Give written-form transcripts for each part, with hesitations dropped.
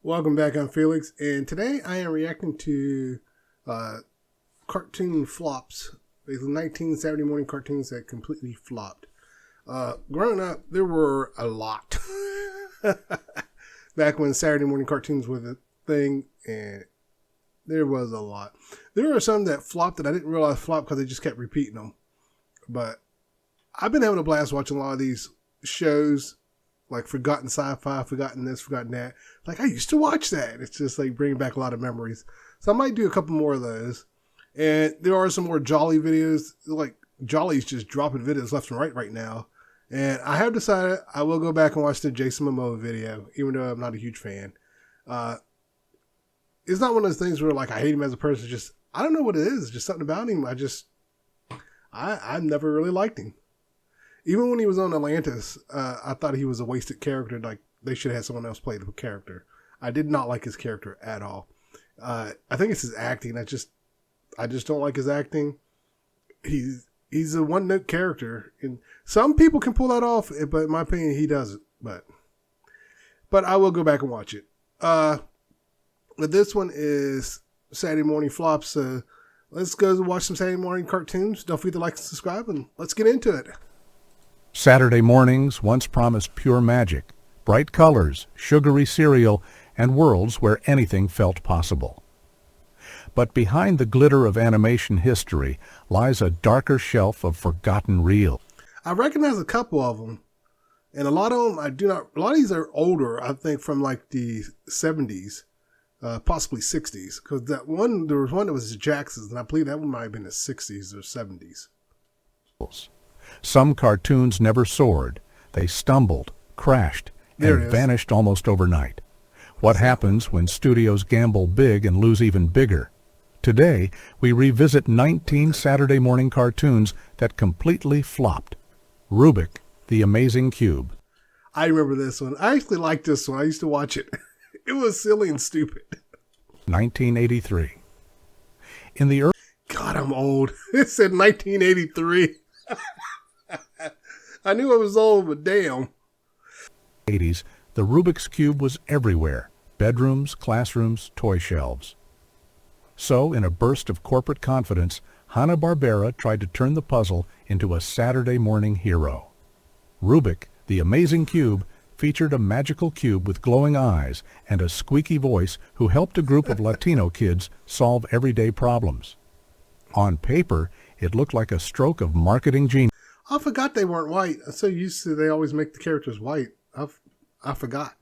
Welcome back, I'm Felix, and today I am reacting to cartoon flops. Basically 1970 morning cartoons that completely flopped. Growing up, there were a lot. Back when Saturday morning cartoons were the thing, and there was a lot. There are some that flopped that I didn't realize flopped because they just kept repeating them. But I've been having a blast watching a lot of these shows, like Forgotten Sci-Fi, Forgotten this, Forgotten that. Like, I used to watch that. It's just like bringing back a lot of memories. So I might do a couple more of those. And there are some more Jolly videos. Like, Jolly's just dropping videos left and right now. And I have decided I will go back and watch the Jason Momoa video, even though I'm not a huge fan. It's not one of those things where, like, I hate him as a person. Just, I don't know what it is. Just something about him. I never really liked him. Even when he was on Atlantis, I thought he was a wasted character. Like, they should have had someone else play the character. I did not like his character at all. I think it's his acting. I just don't like his acting. He's a one-note character, and some people can pull that off, but in my opinion, he doesn't. But I will go back and watch it. But this one is Saturday morning flops. So let's go watch some Saturday morning cartoons. Don't forget to like and subscribe, and let's get into it. Saturday mornings once promised pure magic, bright colors, sugary cereal, and worlds where anything felt possible. But behind the glitter of animation history lies a darker shelf of forgotten reels. I recognize a couple of them, and a lot of them I do not. A lot of these are older, I think, from like the 70s, possibly 60s. Because there was one that was Jackson's, and I believe that one might have been the 60s or 70s. Some cartoons never soared. They stumbled, crashed, and vanished almost overnight. What happens when studios gamble big and lose even bigger? Today, we revisit 19 Saturday morning cartoons that completely flopped. Rubik, the Amazing Cube. I remember this one. I actually liked this one. I used to watch it. It was silly and stupid. 1983. In the early... God, I'm old. It said 1983. I knew I was old, but damn. 80s, the Rubik's Cube was everywhere. Bedrooms, classrooms, toy shelves. So, in a burst of corporate confidence, Hanna-Barbera tried to turn the puzzle into a Saturday morning hero. Rubik, the Amazing Cube, featured a magical cube with glowing eyes and a squeaky voice who helped a group of Latino kids solve everyday problems. On paper, it looked like a stroke of marketing genius. I forgot they weren't white. I'm so used to they always make the characters white. I forgot.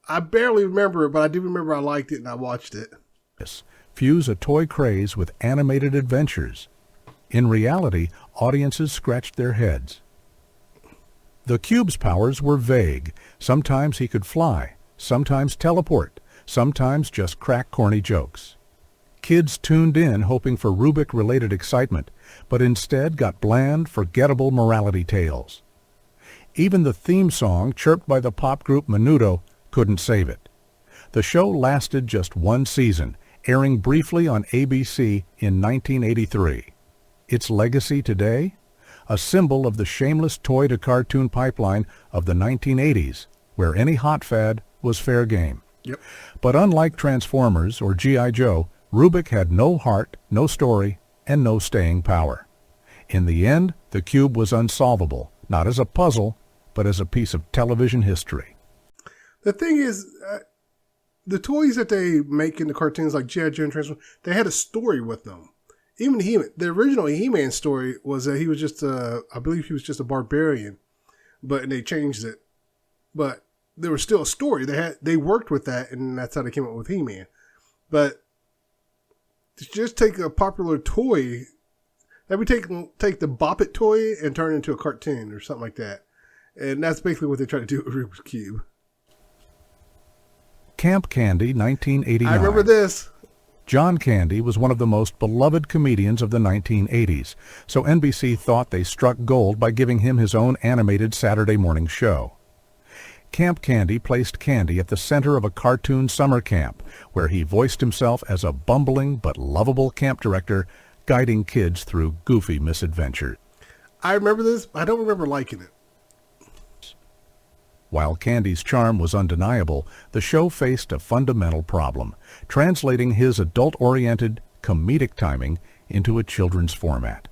I barely remember it, but I do remember I liked it and I watched it. Fuse a toy craze with animated adventures. In reality, audiences scratched their heads. The cube's powers were vague. Sometimes he could fly, sometimes teleport, sometimes just crack corny jokes. Kids tuned in hoping for Rubik-related excitement, but instead got bland, forgettable morality tales. Even the theme song, chirped by the pop group Menudo, couldn't save it. The show lasted just one season, airing briefly on ABC in 1983. Its legacy today? A symbol of the shameless toy-to-cartoon pipeline of the 1980s, where any hot fad was fair game. Yep. But unlike Transformers or G.I. Joe, Rubik had no heart, no story, and no staying power. In the end, the cube was unsolvable, not as a puzzle, but as a piece of television history. The thing is, the toys that they make in the cartoons like G.I. Joe and Transformers, they had a story with them. Even the original He-Man story was that he was just I believe he was just a barbarian, and they changed it. But there was still a story. They worked with that, and that's how they came up with He-Man. But to just take a popular toy, that would take the Bop It toy and turn it into a cartoon or something like that. And that's basically what they try to do with Rubik's Cube. Camp Candy, 1989. I remember this. John Candy was one of the most beloved comedians of the 1980s, so NBC thought they struck gold by giving him his own animated Saturday morning show. Camp Candy placed Candy at the center of a cartoon summer camp, where he voiced himself as a bumbling but lovable camp director, guiding kids through goofy misadventures. I remember this. I don't remember liking it. While Candy's charm was undeniable, the show faced a fundamental problem, translating his adult-oriented, comedic timing into a children's format.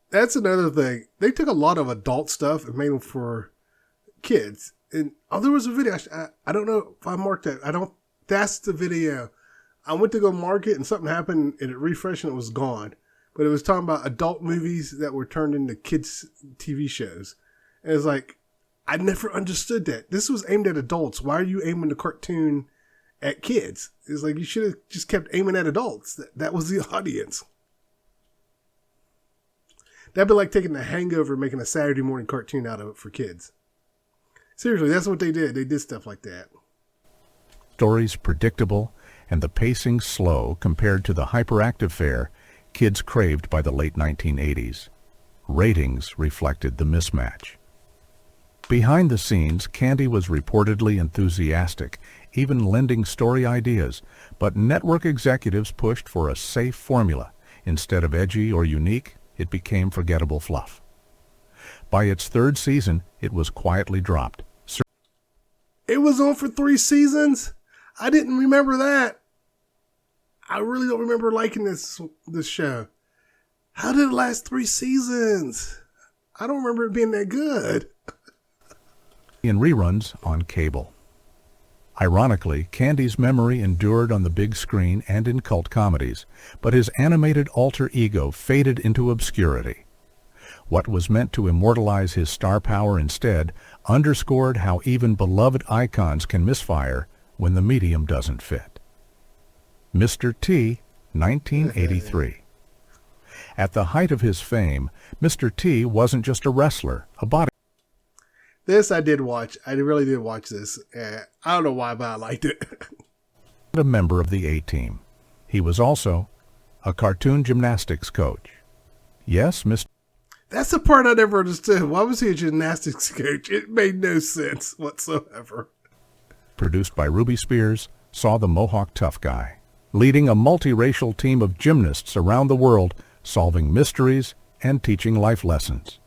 That's another thing. They took a lot of adult stuff and made them for kids. And there was a video. I don't know if I marked that. That's the video. I went to go mark it and something happened and it refreshed and it was gone. But it was talking about adult movies that were turned into kids' TV shows. And it's like, I never understood that. This was aimed at adults. Why are you aiming the cartoon at kids? It's like you should have just kept aiming at adults. That was the audience. That'd be like taking The Hangover and making a Saturday morning cartoon out of it for kids. Seriously, that's what they did. They did stuff like that. Stories predictable and the pacing slow compared to the hyperactive fare kids craved by the late 1980s. Ratings reflected the mismatch. Behind the scenes, Candy was reportedly enthusiastic, even lending story ideas, but network executives pushed for a safe formula. Instead of edgy or unique, it became forgettable fluff. By its third season, it was quietly dropped. It was on for 3 seasons? I didn't remember that. I really don't remember liking this show. How did it last 3 seasons? I don't remember it being that good. In reruns on cable. Ironically, Candy's memory endured on the big screen and in cult comedies, but his animated alter ego faded into obscurity. What was meant to immortalize his star power instead underscored how even beloved icons can misfire when the medium doesn't fit. Mr. T, 1983. At the height of his fame, Mr. T wasn't just a wrestler, a body. This I did watch. I really did watch this. I don't know why, but I liked it. A member of the A-Team. He was also a cartoon gymnastics coach. Yes, Mr. That's the part I never understood. Why was he a gymnastics coach? It made no sense whatsoever. Produced by Ruby Spears, saw the Mohawk tough guy, leading a multiracial team of gymnasts around the world, solving mysteries and teaching life lessons.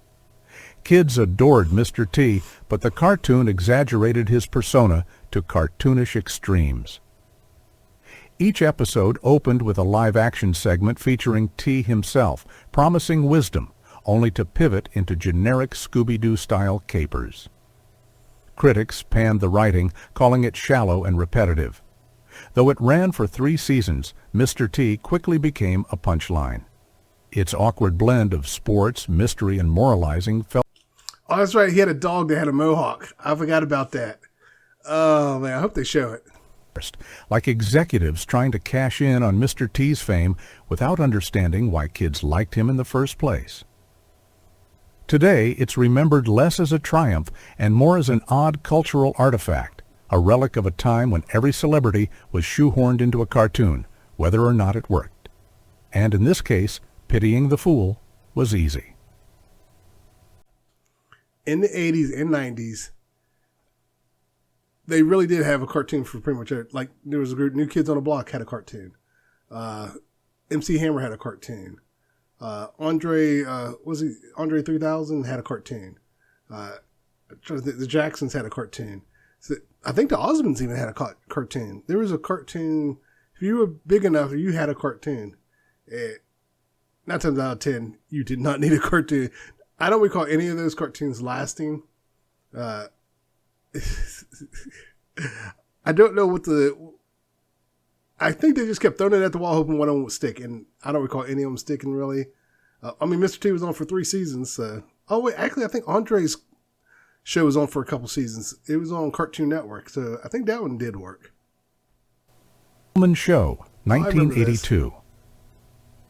Kids adored Mr. T, but the cartoon exaggerated his persona to cartoonish extremes. Each episode opened with a live-action segment featuring T himself, promising wisdom, only to pivot into generic Scooby-Doo-style capers. Critics panned the writing, calling it shallow and repetitive. Though it ran for 3 seasons, Mr. T quickly became a punchline. Its awkward blend of sports, mystery, and moralizing felt... Oh, that's right. He had a dog that had a mohawk. I forgot about that. Oh, man. I hope they show it. Like executives trying to cash in on Mr. T's fame without understanding why kids liked him in the first place. Today, it's remembered less as a triumph and more as an odd cultural artifact, a relic of a time when every celebrity was shoehorned into a cartoon, whether or not it worked. And in this case, pitying the fool was easy. In the 80s and 90s, they really did have a cartoon for pretty much everything. Like, there was a group, New Kids on the Block had a cartoon. MC Hammer had a cartoon. Andre 3000 had a cartoon. The Jacksons had a cartoon. So I think the Osmonds even had a cartoon. There was a cartoon. If you were big enough, you had a cartoon. 9 times out of 10, you did not need a cartoon. I don't recall any of those cartoons lasting. I don't know what I think they just kept throwing it at the wall, hoping one of them would stick, and I don't recall any of them sticking, really. Mr. T was on for 3 seasons. Oh, wait, actually, I think Andre's show was on for a couple seasons. It was on Cartoon Network, so I think that one did work. Coleman Show, 1982.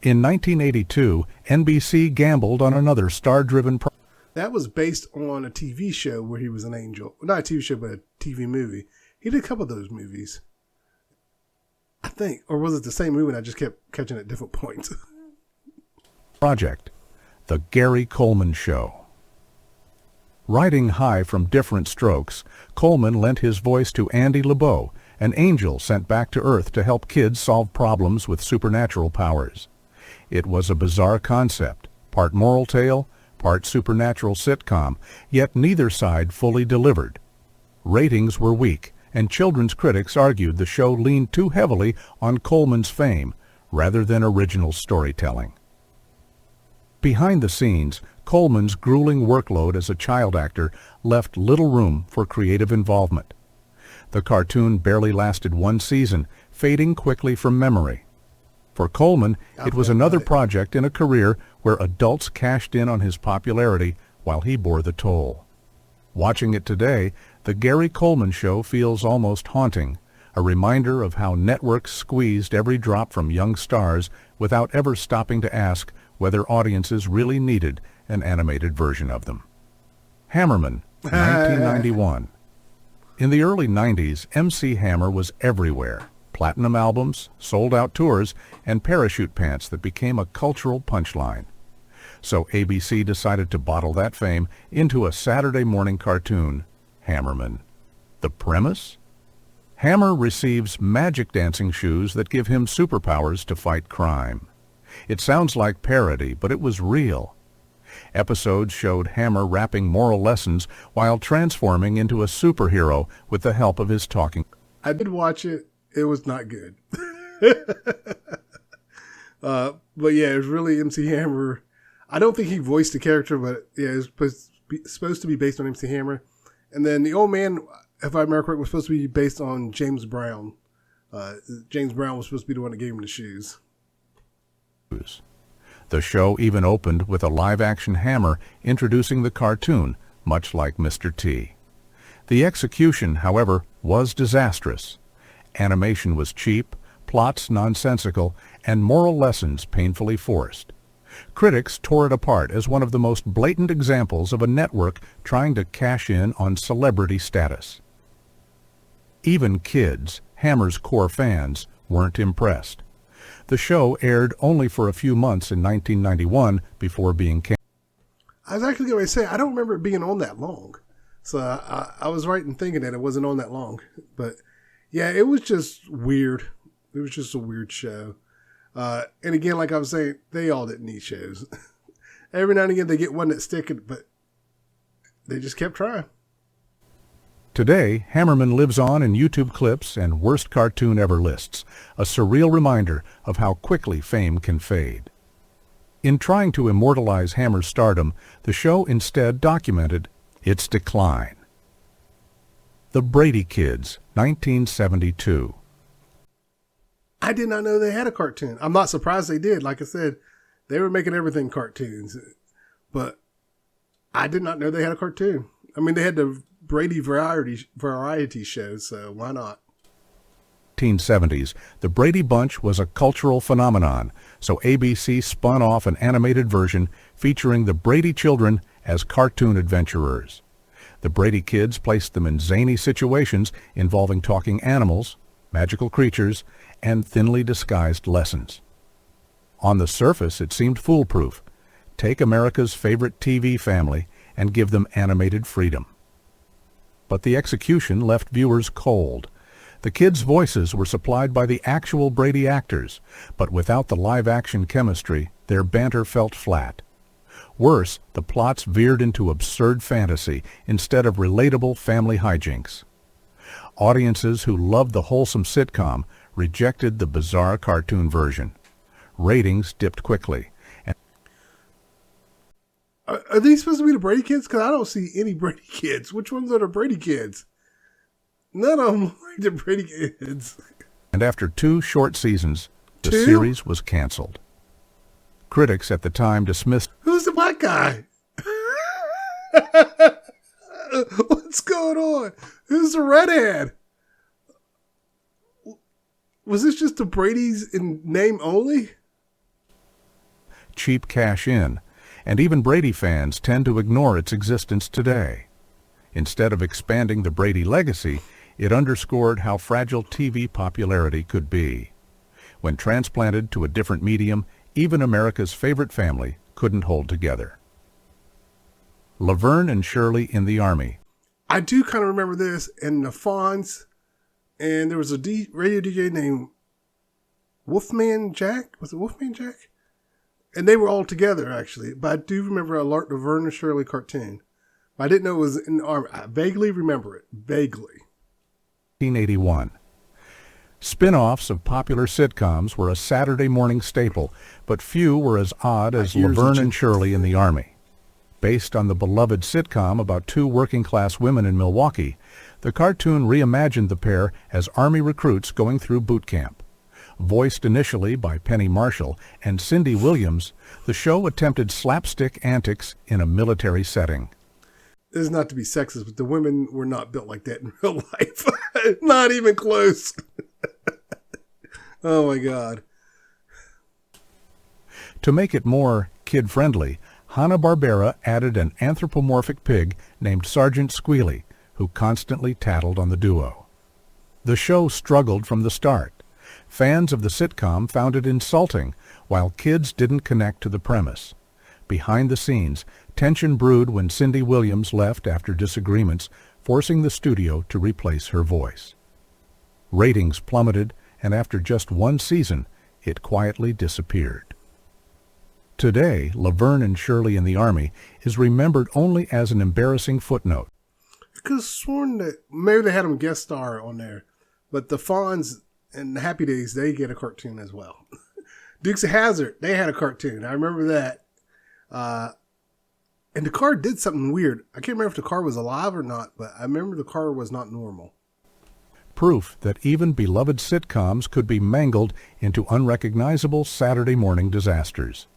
In 1982, NBC gambled on another star-driven project. That was based on a TV show where he was an angel. Not a TV show, but a TV movie. He did a couple of those movies, I think. Or was it the same movie and I just kept catching at different points? Project, The Gary Coleman Show. Riding high from different strokes, Coleman lent his voice to Andy LeBeau, an angel sent back to Earth to help kids solve problems with supernatural powers. It was a bizarre concept, part moral tale, part supernatural sitcom, yet neither side fully delivered. Ratings were weak, and children's critics argued the show leaned too heavily on Coleman's fame rather than original storytelling. Behind the scenes, Coleman's grueling workload as a child actor left little room for creative involvement. The cartoon barely lasted one season, fading quickly from memory. For Coleman, it was another project in a career where adults cashed in on his popularity while he bore the toll. Watching it today, The Gary Coleman Show feels almost haunting, a reminder of how networks squeezed every drop from young stars without ever stopping to ask whether audiences really needed an animated version of them. Hammerman, 1991. In the early 90s, MC Hammer was everywhere. Platinum albums, sold-out tours, and parachute pants that became a cultural punchline. So ABC decided to bottle that fame into a Saturday morning cartoon, Hammerman. The premise? Hammer receives magic dancing shoes that give him superpowers to fight crime. It sounds like parody, but it was real. Episodes showed Hammer rapping moral lessons while transforming into a superhero with the help of his talking. I did watch it. It was not good. But yeah, it was really MC Hammer. I don't think he voiced the character, but yeah, it was supposed to be based on MC Hammer. And then the old man, if I remember correctly, was supposed to be based on James Brown. James Brown was supposed to be the one that gave him the shoes. The show even opened with a live-action Hammer introducing the cartoon, much like Mr. T. The execution, however, was disastrous. Animation was cheap, plots nonsensical, and moral lessons painfully forced. Critics tore it apart as one of the most blatant examples of a network trying to cash in on celebrity status. Even kids, Hammer's core fans, weren't impressed. The show aired only for a few months in 1991 before being canceled. I was actually going to say, I don't remember it being on that long. So I was right in thinking that it wasn't on that long. But yeah, it was just weird. It was just a weird show. And again, like I was saying, they all didn't need shows. Every now and again, they get one that's sticking, but they just kept trying. Today, Hammerman lives on in YouTube clips and worst cartoon ever lists, a surreal reminder of how quickly fame can fade. In trying to immortalize Hammer's stardom, the show instead documented its decline. The Brady Kids, 1972. I did not know they had a cartoon. I'm not surprised they did. Like I said, they were making everything cartoons. But I did not know they had a cartoon. I mean, they had the Brady variety show, so why not? 1970s, the Brady Bunch was a cultural phenomenon, so ABC spun off an animated version featuring the Brady children as cartoon adventurers. The Brady Kids placed them in zany situations involving talking animals, magical creatures, and thinly disguised lessons. On the surface, it seemed foolproof. Take America's favorite TV family and give them animated freedom. But the execution left viewers cold. The kids' voices were supplied by the actual Brady actors, but without the live-action chemistry, their banter felt flat. Worse, the plots veered into absurd fantasy instead of relatable family hijinks. Audiences who loved the wholesome sitcom rejected the bizarre cartoon version. Ratings dipped quickly. Are these supposed to be the Brady Kids? Because I don't see any Brady Kids. Which ones are the Brady Kids? None of them are like the Brady Kids. And after 2 short seasons, the series was canceled. Critics at the time dismissed... Who's the black guy? What's going on? Who's the redhead? Was this just the Brady's in name only? Cheap cash in, and even Brady fans tend to ignore its existence today. Instead of expanding the Brady legacy, it underscored how fragile TV popularity could be. When transplanted to a different medium, even America's favorite family couldn't hold together. Laverne and Shirley in the Army. I do kind of remember this, and the Fonz, and there was a radio DJ named Wolfman Jack. Was it Wolfman Jack? And they were all together, actually. But I do remember a Laverne and Shirley cartoon. I didn't know it was in the Army. I vaguely remember it. Vaguely. 1981. Spin-offs of popular sitcoms were a Saturday morning staple, but few were as odd as Laverne and Shirley in the Army. Based on the beloved sitcom about two working-class women in Milwaukee, the cartoon reimagined the pair as Army recruits going through boot camp. Voiced initially by Penny Marshall and Cindy Williams, the show attempted slapstick antics in a military setting. This is not to be sexist, but the women were not built like that in real life. Not even close. Oh my God. To make it more kid-friendly, Hanna-Barbera added an anthropomorphic pig named Sergeant Squealy, who constantly tattled on the duo. The show struggled from the start. Fans of the sitcom found it insulting, while kids didn't connect to the premise. Behind the scenes, tension brewed when Cindy Williams left after disagreements, forcing the studio to replace her voice. Ratings plummeted, and after just one season, it quietly disappeared. Today, Laverne and Shirley in the Army is remembered only as an embarrassing footnote. I could have sworn that maybe they had them guest star on there, but the Fonz and the Happy Days, they get a cartoon as well. Dukes of Hazzard, they had a cartoon. I remember that. And the car did something weird. I can't remember if the car was alive or not, but I remember the car was not normal. Proof that even beloved sitcoms could be mangled into unrecognizable Saturday morning disasters.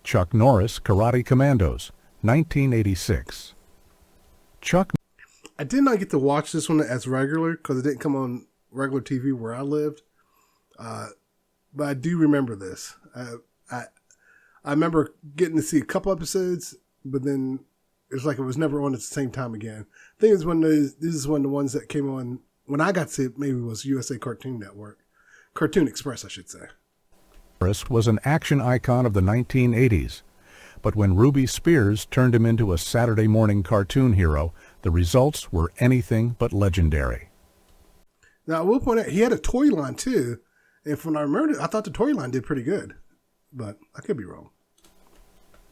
Chuck Norris, Karate Commandos, 1986. I did not get to watch this one as regular because it didn't come on regular TV where I lived. But I do remember this. I remember getting to see a couple episodes, but then it's like it was never on at the same time again. I think this is one of the ones that came on when I got to see it. Maybe it was USA Cartoon Network, Cartoon Express, I should say. Norris was an action icon of the 1980s, but when Ruby Spears turned him into a Saturday morning cartoon hero, the results were anything but legendary. Now, I will point out, he had a toy line too, and when I remember it, I thought the toy line did pretty good, but I could be wrong.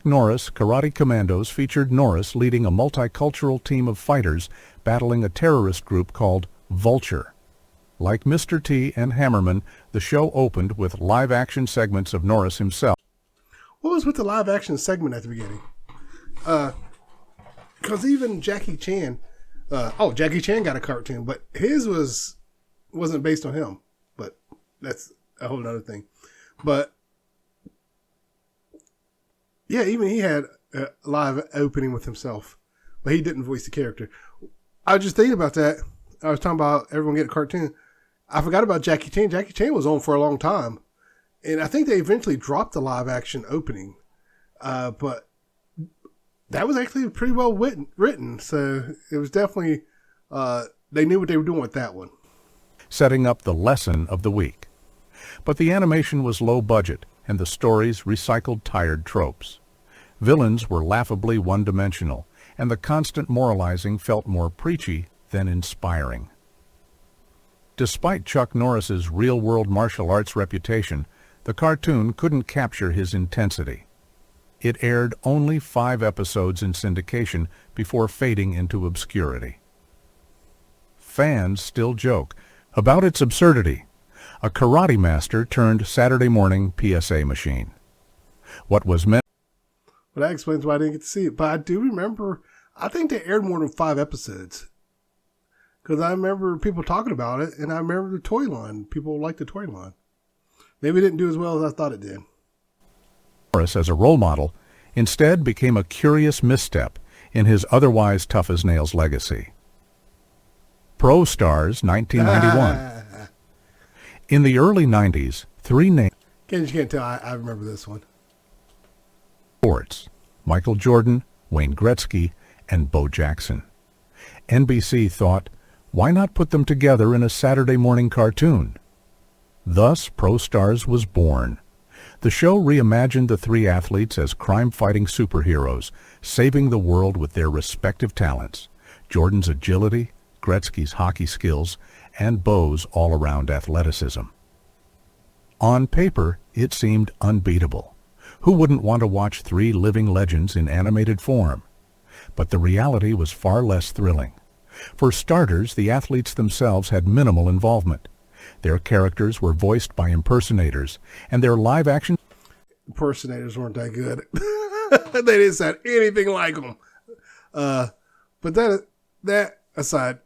Norris, Karate Commandos featured Norris leading a multicultural team of fighters battling a terrorist group called Vulture. Like Mr. T and Hammerman, the show opened with live-action segments of Norris himself. What was with the live-action segment at the beginning? Because even Jackie Chan, Jackie Chan got a cartoon, but his wasn't based on him. But that's a whole other thing. But yeah, even he had a live opening with himself, but he didn't voice the character. I was just thinking about that. I was talking about everyone getting a cartoon. I forgot about Jackie Chan. Jackie Chan was on for a long time. And I think they eventually dropped the live action opening. But that was actually pretty well written. So it was definitely, they knew what they were doing with that one. Setting up the lesson of the week. But the animation was low budget, and the stories recycled tired tropes. Villains were laughably one-dimensional, and the constant moralizing felt more preachy than inspiring. Despite Chuck Norris's real-world martial arts reputation, the cartoon couldn't capture his intensity. It aired only 5 episodes in syndication before fading into obscurity. Fans still joke about its absurdity, a karate master turned Saturday morning PSA machine. What was meant... Well, that explains why I didn't get to see it. But I do remember, I think they aired more than 5 episodes. Because I remember people talking about it, and I remember the toy line. People liked the toy line. Maybe it didn't do as well as I thought it did. Norris, as a role model, instead became a curious misstep in his otherwise tough-as-nails legacy. Pro Stars, 1991. In the early 90s, 3 names... You can't tell, I remember this one. Sports: Michael Jordan, Wayne Gretzky, and Bo Jackson. NBC thought, why not put them together in a Saturday morning cartoon? Thus, Pro Stars was born. The show reimagined the 3 athletes as crime-fighting superheroes, saving the world with their respective talents: Jordan's agility, Gretzky's hockey skills, and Bo's all-around athleticism. On paper, it seemed unbeatable. Who wouldn't want to watch three living legends in animated form? But the reality was far less thrilling. For starters, the athletes themselves had minimal involvement. Their characters were voiced by impersonators, and their live-action impersonators weren't that good. They didn't sound anything like them. But that aside,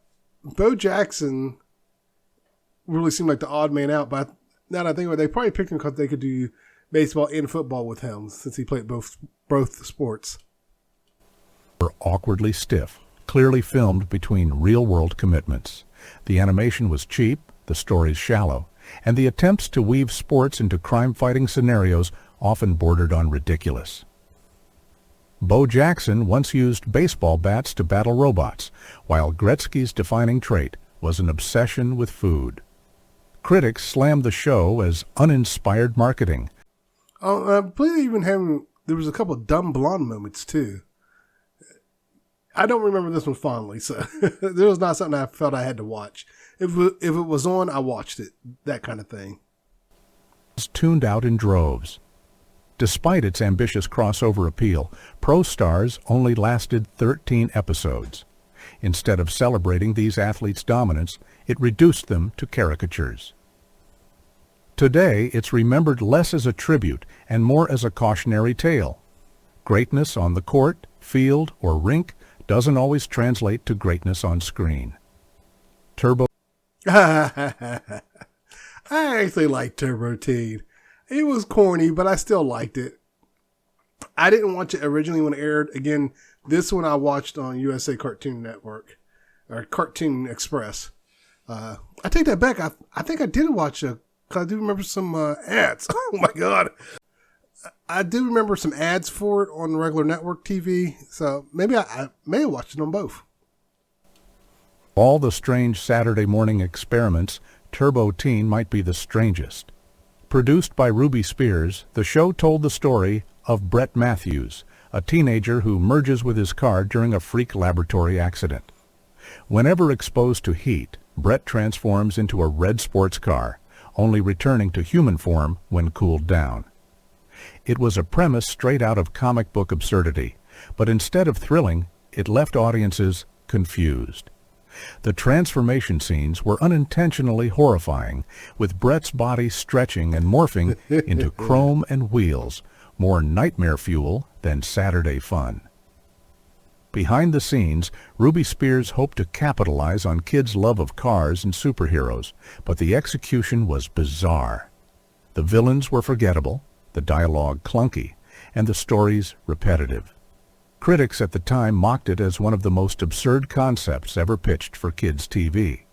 Bo Jackson really seemed like the odd man out. But now that I think about it, they probably picked him because they could do baseball and football with him, since he played both sports. were awkwardly stiff, clearly filmed between real-world commitments. The animation was cheap, the stories shallow, and the attempts to weave sports into crime-fighting scenarios often bordered on ridiculous. Bo Jackson once used baseball bats to battle robots, while Gretzky's defining trait was an obsession with food. Critics slammed the show as uninspired marketing. I believe there was a couple of dumb blonde moments too. I don't remember this one fondly, so this was not something I felt I had to watch. If it was on, I watched it, that kind of thing. It was tuned out in droves. Despite its ambitious crossover appeal, Pro Stars only lasted 13 episodes. Instead of celebrating these athletes' dominance, it reduced them to caricatures. Today, it's remembered less as a tribute and more as a cautionary tale. Greatness on the court, field, or rink doesn't always translate to greatness on screen. Turbo. I actually liked Turbo Teen. It was corny, but I still liked it. I didn't watch it originally when it aired. Again, this one I watched on USA Cartoon Network, or Cartoon Express. I take that back. I think I did watch it, because I do remember some ads. Oh my God. I do remember some ads for it on regular network TV, so maybe I may have watched it on both. All the strange Saturday morning experiments, Turbo Teen might be the strangest. Produced by Ruby Spears, the show told the story of Brett Matthews, a teenager who merges with his car during a freak laboratory accident. Whenever exposed to heat, Brett transforms into a red sports car, only returning to human form when cooled down. It was a premise straight out of comic book absurdity, but instead of thrilling, it left audiences confused. The transformation scenes were unintentionally horrifying, with Brett's body stretching and morphing into chrome and wheels, more nightmare fuel than Saturday fun. Behind the scenes, Ruby Spears hoped to capitalize on kids' love of cars and superheroes, but the execution was bizarre. The villains were forgettable, the dialogue clunky, and the stories repetitive. Critics at the time mocked it as one of the most absurd concepts ever pitched for kids' TV.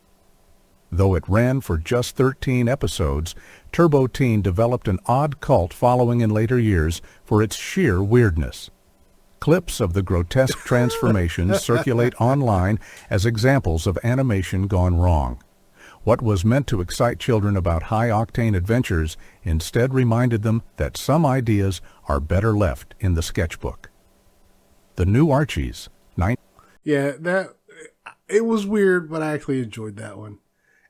Though it ran for just 13 episodes, Turbo Teen developed an odd cult following in later years for its sheer weirdness. Clips of the grotesque transformations circulate online as examples of animation gone wrong. What was meant to excite children about high-octane adventures instead reminded them that some ideas are better left in the sketchbook. The New Archies. Yeah, it was weird, but I actually enjoyed that one.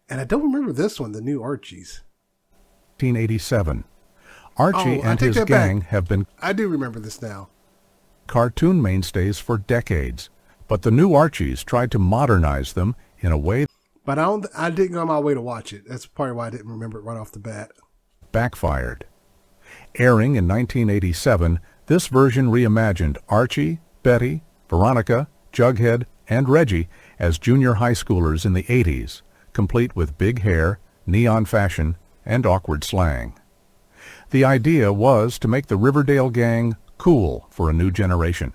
And I don't remember this one, The New Archies. 1987. Archie and his gang have been... I do remember this now. ...cartoon mainstays for decades, but the New Archies tried to modernize them in a way... But I didn't go on my way to watch it. That's probably why I didn't remember it right off the bat. ...backfired. Airing in 1987, this version reimagined Archie, Betty, Veronica, Jughead, and Reggie as junior high schoolers in the 80s, complete with big hair, neon fashion, and awkward slang. The idea was to make the Riverdale gang cool for a new generation.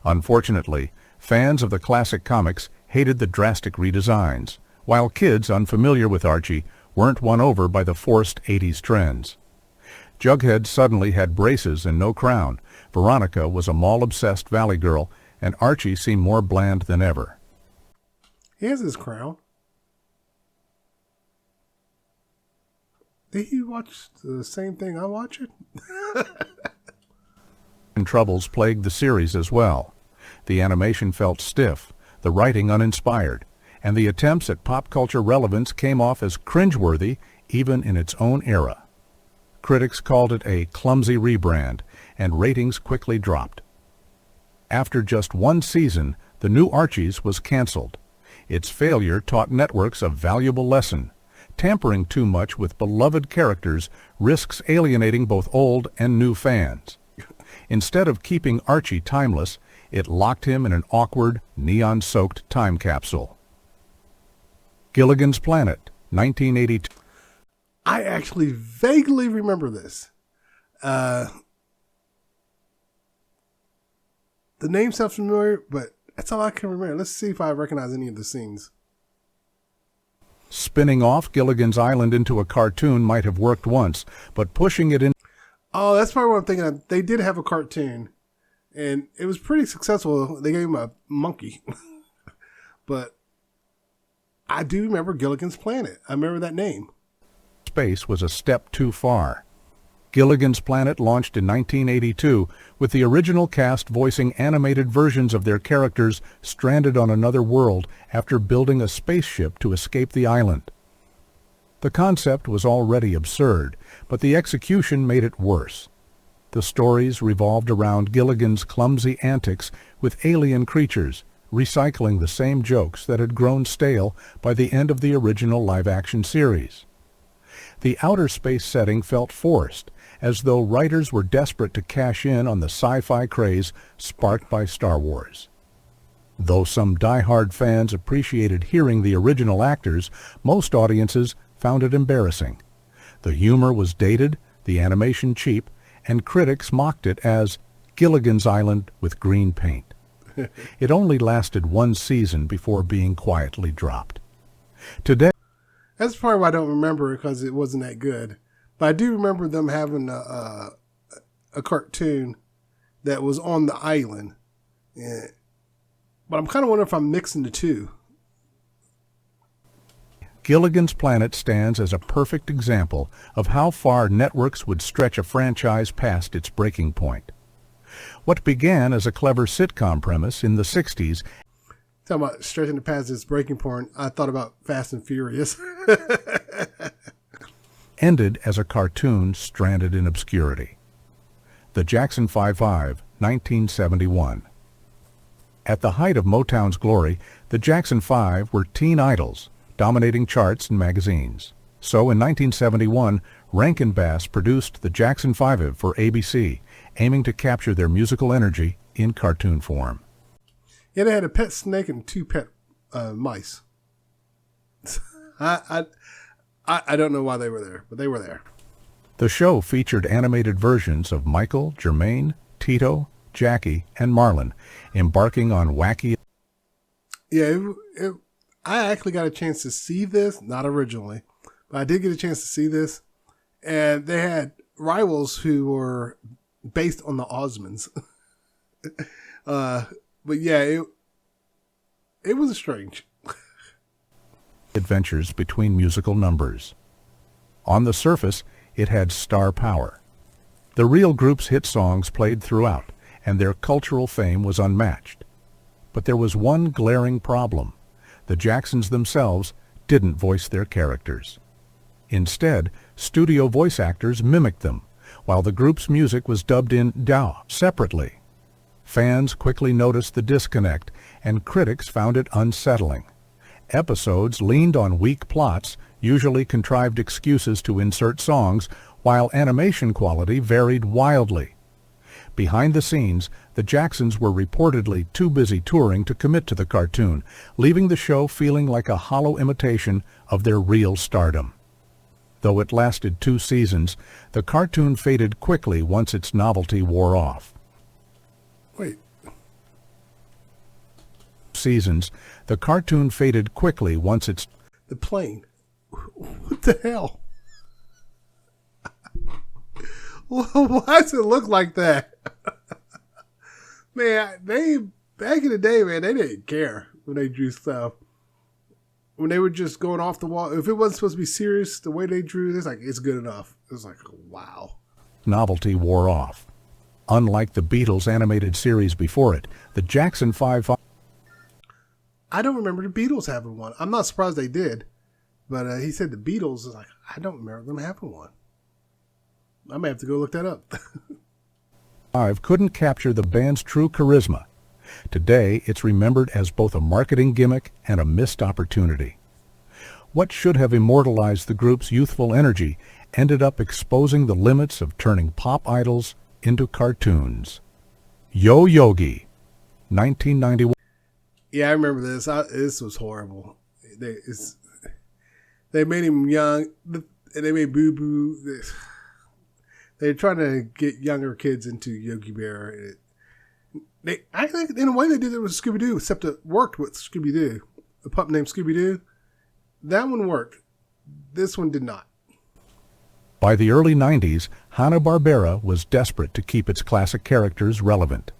Unfortunately, fans of the classic comics hated the drastic redesigns, while kids unfamiliar with Archie weren't won over by the forced 80s trends. Jughead suddenly had braces and no crown, Veronica was a mall-obsessed valley girl, and Archie seemed more bland than ever. He has his crown. Did he watch the same thing I watch it? And troubles plagued the series as well. The animation felt stiff, the writing uninspired, and the attempts at pop culture relevance came off as cringeworthy even in its own era. Critics called it a clumsy rebrand, and ratings quickly dropped. After just one season, the new Archies was canceled. Its failure taught networks a valuable lesson. Tampering too much with beloved characters risks alienating both old and new fans. Instead of keeping Archie timeless, it locked him in an awkward, neon-soaked time capsule. Gilligan's Planet, 1982. I actually vaguely remember this. The name sounds familiar, but that's all I can remember. Let's see if I recognize any of the scenes. Spinning off Gilligan's Island into a cartoon might have worked once, but pushing it in... Oh, that's probably what I'm thinking of. They did have a cartoon, and it was pretty successful. They gave him a monkey. But I do remember Gilligan's Planet. I remember that name. Space was a step too far. Gilligan's Planet launched in 1982, with the original cast voicing animated versions of their characters stranded on another world after building a spaceship to escape the island. The concept was already absurd, but the execution made it worse. The stories revolved around Gilligan's clumsy antics with alien creatures, recycling the same jokes that had grown stale by the end of the original live-action series. The outer space setting felt forced, as though writers were desperate to cash in on the sci-fi craze sparked by Star Wars. Though some die-hard fans appreciated hearing the original actors, most audiences found it embarrassing. The humor was dated, the animation cheap, and critics mocked it as Gilligan's Island with green paint. It only lasted one season before being quietly dropped. Today, that's probably why I don't remember it, because it wasn't that good. But I do remember them having a cartoon that was on the island. Yeah. But I'm kind of wondering if I'm mixing the two. Gilligan's Planet stands as a perfect example of how far networks would stretch a franchise past its breaking point. What began as a clever sitcom premise in the 60s... Talking about stretching the past its breaking point, I thought about Fast and Furious. ended as a cartoon stranded in obscurity. The Jackson 5-5, 1971. At the height of Motown's glory, the Jackson 5 were teen idols, dominating charts and magazines. So in 1971, Rankin Bass produced the Jackson 5 for ABC, aiming to capture their musical energy in cartoon form. Yeah, they had a pet snake and two pet mice. I don't know why they were there, but they were there. The show featured animated versions of Michael, Jermaine, Tito, Jackie, and Marlon, embarking on wacky... Yeah, I actually got a chance to see this, not originally, but I did get a chance to see this, and they had rivals who were based on the Osmonds. But yeah, it was strange. Adventures between musical numbers. On the surface, it had star power. The real group's hit songs played throughout, and their cultural fame was unmatched. But there was one glaring problem. The Jacksons themselves didn't voice their characters. Instead, studio voice actors mimicked them, while the group's music was dubbed in DAW separately. Fans quickly noticed the disconnect, and critics found it unsettling. Episodes leaned on weak plots, usually contrived excuses to insert songs, while animation quality varied wildly. Behind the scenes, the Jacksons were reportedly too busy touring to commit to the cartoon, leaving the show feeling like a hollow imitation of their real stardom. Though it lasted 2 seasons, the cartoon faded quickly once its novelty wore off. Wait. The cartoon faded quickly once its... The plane. What the hell? Why does it look like that? Man, they, back in the day, man, they didn't care when they drew stuff. When they were just going off the wall, if it wasn't supposed to be serious, the way they drew this, like, it's good enough. It was like, wow. Novelty wore off. Unlike the Beatles animated series before it, the Jackson 5... I don't remember the Beatles having one. I'm not surprised they did. But he said the Beatles, is like, I don't remember them having one. I may have to go look that up. Live couldn't capture the band's true charisma. Today, it's remembered as both a marketing gimmick and a missed opportunity. What should have immortalized the group's youthful energy ended up exposing the limits of turning pop idols into cartoons. Yo Yogi, 1991. Yeah, I remember this. This was horrible. They made him young, and they made Boo Boo. They're trying to get younger kids into Yogi Bear. I think in a way they did it with Scooby Doo, except it worked with Scooby Doo. A pup named Scooby Doo. That one worked. This one did not. By the early 90s, Hanna-Barbera was desperate to keep its classic characters relevant.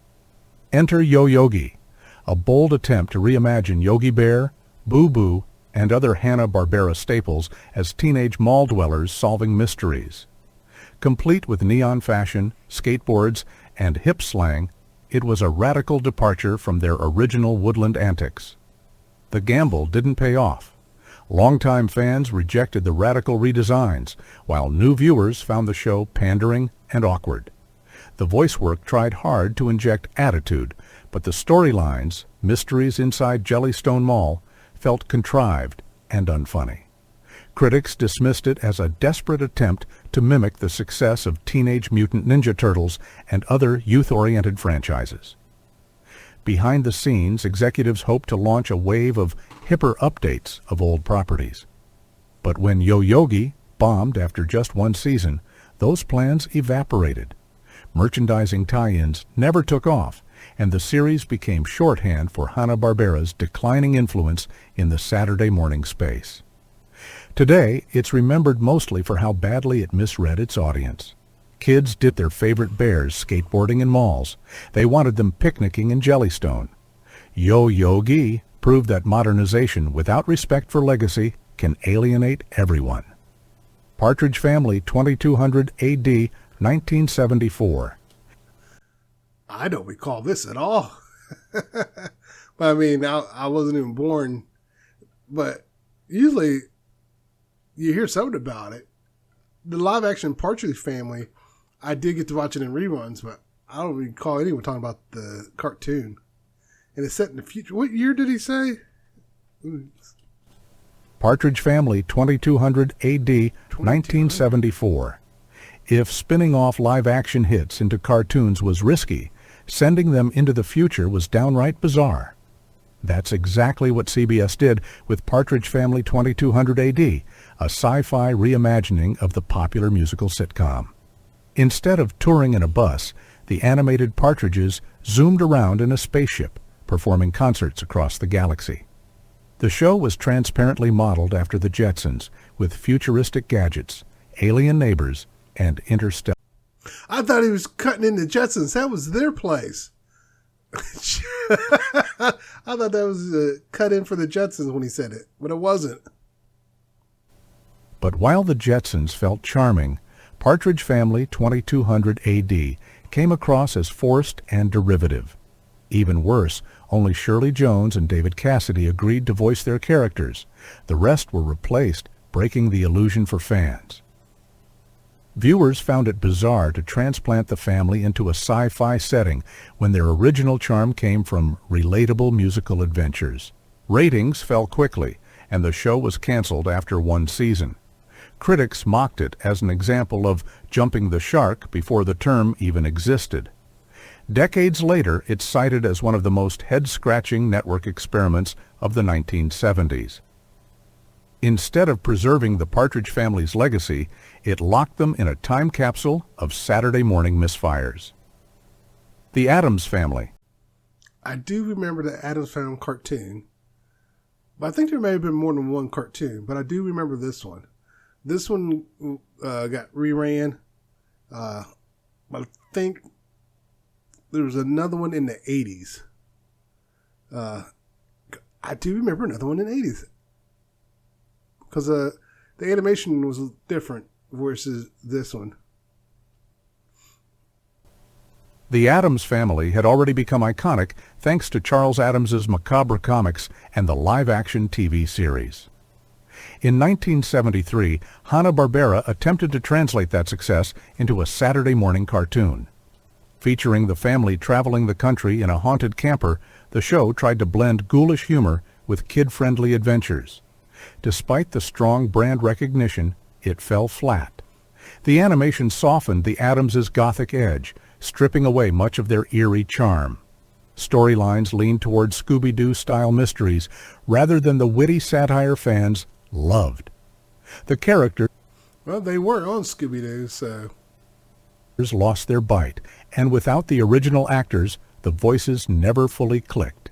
Enter Yo Yogi, a bold attempt to reimagine Yogi Bear, Boo Boo, and other Hanna-Barbera staples as teenage mall dwellers solving mysteries. Complete with neon fashion, skateboards, and hip slang, it was a radical departure from their original woodland antics. The gamble didn't pay off. Longtime fans rejected the radical redesigns, while new viewers found the show pandering and awkward. The voice work tried hard to inject attitude, but the storylines, Mysteries Inside Jellystone Mall, felt contrived and unfunny. Critics dismissed it as a desperate attempt to mimic the success of Teenage Mutant Ninja Turtles and other youth-oriented franchises. Behind the scenes, executives hoped to launch a wave of hipper updates of old properties. But when Yo Yogi bombed after just one season, those plans evaporated. Merchandising tie-ins never took off, and the series became shorthand for Hanna-Barbera's declining influence in the Saturday morning space. Today, it's remembered mostly for how badly it misread its audience. Kids did their favorite bears skateboarding in malls. They wanted them picnicking in Jellystone. Yo Yogi proved that modernization without respect for legacy can alienate everyone. Partridge Family, 2200 AD, 1974. I don't recall this at all. But I mean, I wasn't even born. But usually you hear something about it. The live action Partridge Family, I did get to watch it in reruns, but I don't recall anyone talking about the cartoon. And it's set in the future. What year did he say? Partridge Family, 2200 AD, 1974. If spinning off live-action hits into cartoons was risky, sending them into the future was downright bizarre. That's exactly what CBS did with Partridge Family 2200 AD, a sci-fi reimagining of the popular musical sitcom. Instead of touring in a bus, the animated partridges zoomed around in a spaceship, performing concerts across the galaxy. The show was transparently modeled after the Jetsons, with futuristic gadgets, alien neighbors, and interstellar. I thought he was cutting in the Jetsons. That was their place. I thought that was a cut in for the Jetsons when he said it, but it wasn't. But while the Jetsons felt charming, Partridge Family 2200 AD came across as forced and derivative. Even worse, only Shirley Jones and David Cassidy agreed to voice their characters. The rest were replaced, breaking the illusion for fans. Viewers found it bizarre to transplant the family into a sci-fi setting when their original charm came from relatable musical adventures. Ratings fell quickly, and the show was canceled after one season. Critics mocked it as an example of jumping the shark before the term even existed. Decades later, it's cited as one of the most head-scratching network experiments of the 1970s. Instead of preserving the Partridge Family's legacy, it locked them in a time capsule of Saturday morning misfires. The Addams Family. I do remember the Addams Family cartoon, but I think there may have been more than one cartoon, but I do remember this one. This one got reran, but I think there was another one in the 80s. I do remember another one in the 80s. Because the animation was different versus this one. The Addams Family had already become iconic thanks to Charles Addams's macabre comics and the live-action TV series. In 1973, Hanna-Barbera attempted to translate that success into a Saturday morning cartoon. Featuring the family traveling the country in a haunted camper, the show tried to blend ghoulish humor with kid-friendly adventures. Despite the strong brand recognition, it fell flat. The animation softened the Addams' gothic edge, stripping away much of their eerie charm. Storylines leaned toward Scooby-Doo-style mysteries rather than the witty satire fans loved. The characters Well, they were on Scooby-Doo, so... lost their bite, and without the original actors, the voices never fully clicked.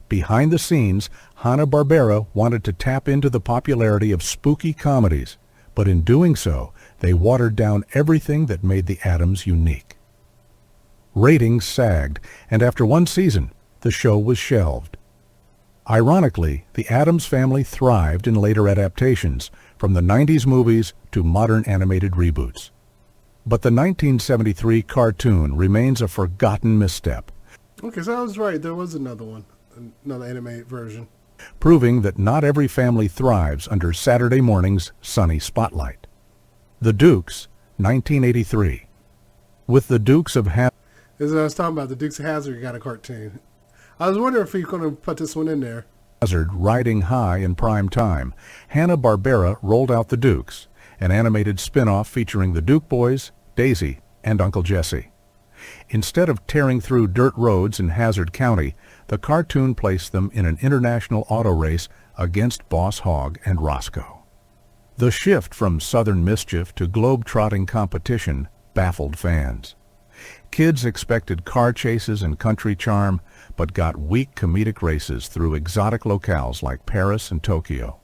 Behind the scenes, Hanna-Barbera wanted to tap into the popularity of spooky comedies, but in doing so, they watered down everything that made the Addams unique. Ratings sagged, and after one season, the show was shelved. Ironically, the Addams family thrived in later adaptations, from the 90s movies to modern animated reboots. But the 1973 cartoon remains a forgotten misstep, Okay, so I was right. There was another one. Another animated version. proving that not every family thrives under Saturday morning's sunny spotlight. The Dukes, 1983. With the Dukes of As I was talking about, the Dukes of Hazzard got a cartoon. I was wondering if you're going to put this one in there. Hazzard riding high in prime time, Hanna-Barbera rolled out the Dukes, an animated spin-off featuring the Duke Boys, Daisy, and Uncle Jesse. Instead of tearing through dirt roads in Hazard County, the cartoon placed them in an international auto race against Boss Hogg and Roscoe. The shift from Southern mischief to globe-trotting competition baffled fans. Kids expected car chases and country charm, but got weak comedic races through exotic locales like Paris and Tokyo.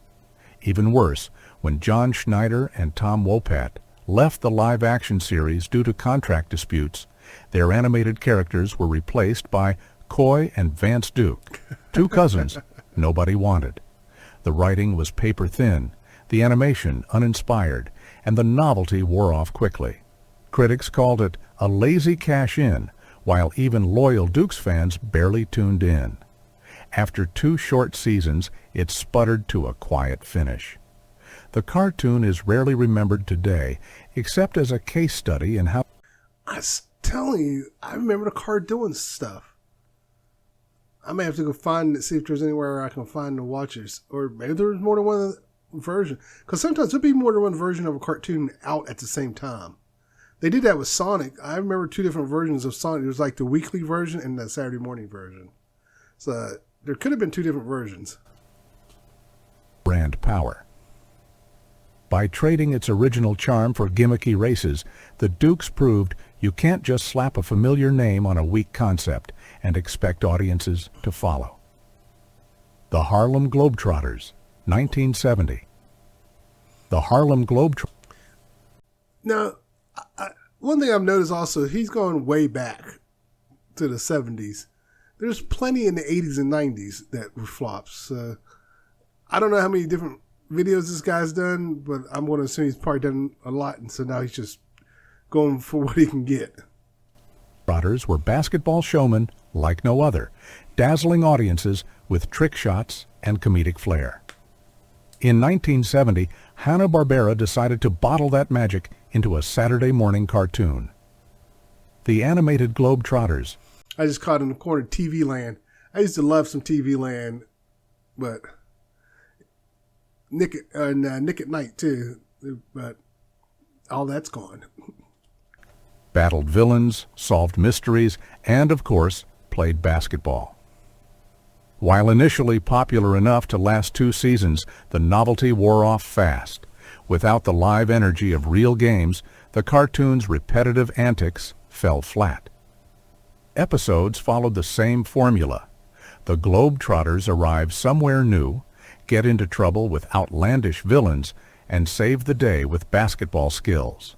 Even worse, when John Schneider and Tom Wopat left the live-action series due to contract disputes, their animated characters were replaced by Coy and Vance Duke, two cousins nobody wanted. The writing was paper-thin, the animation uninspired, and the novelty wore off quickly. Critics called it a lazy cash-in, while even loyal Dukes fans barely tuned in. After 2 short seasons, it sputtered to a quiet finish. The cartoon is rarely remembered today, except as a case study in how I was telling you, I remember the car doing stuff. I may have to go find it, see if there's anywhere I can find the watchers. Or maybe there's more than one version. Because sometimes there'll be more than one version of a cartoon out at the same time. They did that with Sonic. I remember 2 different versions of Sonic. There was like the weekly version and the Saturday morning version. So there could have been 2 different versions. brand power. By trading its original charm for gimmicky races, the Dukes proved you can't just slap a familiar name on a weak concept and expect audiences to follow. The Harlem Globetrotters, 1970. The Harlem Globetrotters. Now, one thing I've noticed also, he's going way back to the 70s. There's plenty in the 80s and 90s that were flops. I don't know how many different videos this guy's done, but I'm going to assume he's probably done a lot, and so now he's just going for what he can get. Trotters were basketball showmen like no other, dazzling audiences with trick shots and comedic flair. In 1970, Hanna-Barbera decided to bottle that magic into a Saturday morning cartoon. The animated Globetrotters. I just caught in the corner TV Land. I used to love some TV Land, but Nick at Night too, but all that's gone. Battled villains, solved mysteries, and, of course, played basketball. While initially popular enough to last 2 seasons, the novelty wore off fast. Without the live energy of real games, the cartoon's repetitive antics fell flat. Episodes followed the same formula. The Globetrotters arrive somewhere new, get into trouble with outlandish villains, and save the day with basketball skills.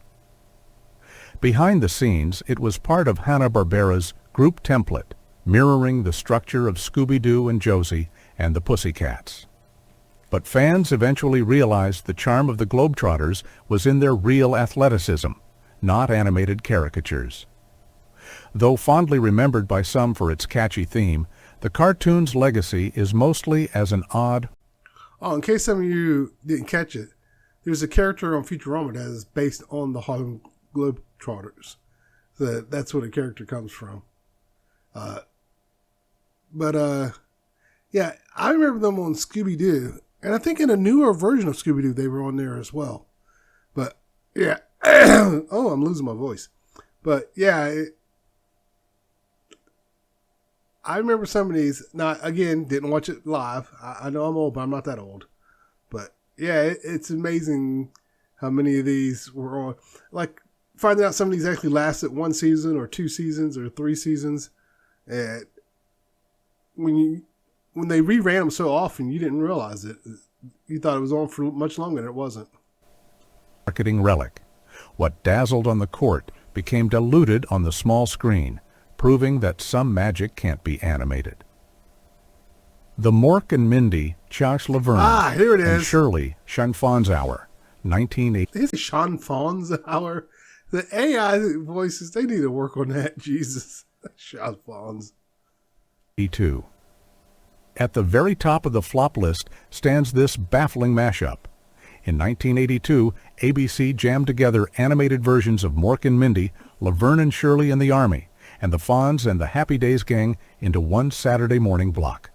Behind the scenes, it was part of Hanna-Barbera's group template, mirroring the structure of Scooby-Doo and Josie and the Pussycats. But fans eventually realized the charm of the Globetrotters was in their real athleticism, not animated caricatures. Though fondly remembered by some for its catchy theme, the cartoon's legacy is mostly as an odd... Oh, in case some of you didn't catch it, there's a character on Futurama that is based on the Harlem Globetrotters. So that's where the character comes from. Yeah, I remember them on Scooby-Doo. And I think in a newer version of Scooby-Doo, they were on there as well. But, yeah. Oh, I'm losing my voice. But, yeah. I remember some of these. Now, again, didn't watch it live. I know I'm old, but I'm not that old. But, yeah, it's amazing how many of these were on. Like, finding out some of these actually lasted 1 season or 2 seasons or 3 seasons. And when they reran them so often, you didn't realize it. You thought it was on for much longer than it wasn't. Marketing relic. What dazzled on the court became diluted on the small screen, proving that some magic can't be animated. The Mork and Mindy, Josh Laverne, here it and is. Shirley Shanfonzauer, 1980. It's Sean Fonzauer. The AI voices, they need to work on that. Jesus. Sean Fonz. 1982. At the very top of the flop list stands this baffling mashup. In 1982, ABC jammed together animated versions of Mork and Mindy, Laverne and Shirley in the Army, and the Fonz and the Happy Days gang into one Saturday morning block.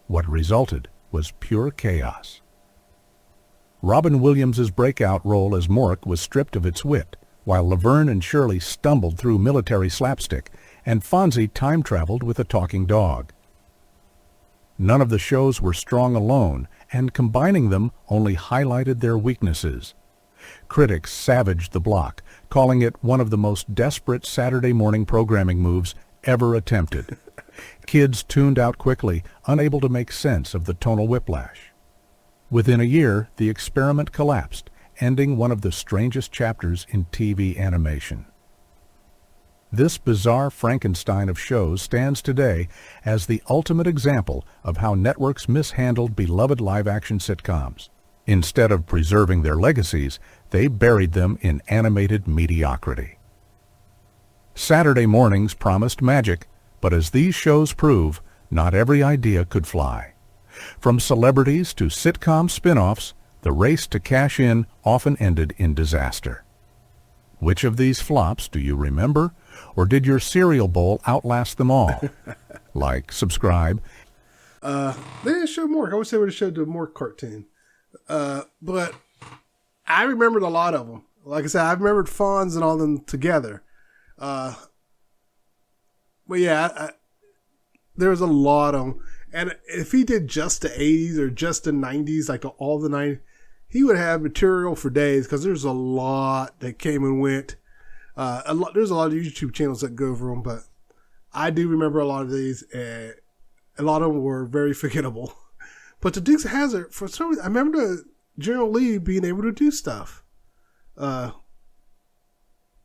What resulted was pure chaos. Robin Williams' breakout role as Mork was stripped of its wit, while Laverne and Shirley stumbled through military slapstick, and Fonzie time-traveled with a talking dog. None of the shows were strong alone, and combining them only highlighted their weaknesses. Critics savaged the block, calling it one of the most desperate Saturday morning programming moves ever attempted. Kids tuned out quickly, unable to make sense of the tonal whiplash. Within a year, the experiment collapsed, ending one of the strangest chapters in TV animation. This bizarre Frankenstein of shows stands today as the ultimate example of how networks mishandled beloved live-action sitcoms. Instead of preserving their legacies, they buried them in animated mediocrity. Saturday mornings promised magic, but as these shows prove, not every idea could fly. From celebrities to sitcom spin-offs, the race to cash in often ended in disaster. Which of these flops do you remember? Or did your cereal bowl outlast them all? Like, subscribe. They didn't show Mork. I wish they would have showed the Mork cartoon. But I remembered a lot of them. Like I said, I remembered Fonz and all of them together. But yeah, there was a lot of them. And if he did just the 80s or just the 90s, like all the 90s, he would have material for days because there's a lot that came and went. There's a lot of YouTube channels that go over them, but I do remember a lot of these, and a lot of them were very forgettable. But the Dukes of Hazzard, for some reason, I remember the General Lee being able to do stuff. Like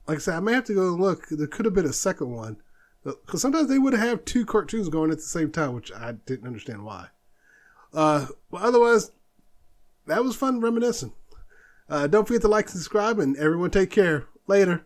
I said, I may have to go and look. There could have been a second one. Because sometimes they would have 2 cartoons going at the same time, which I didn't understand why. But otherwise, that was fun reminiscing. Don't forget to like and subscribe, and everyone take care. Later.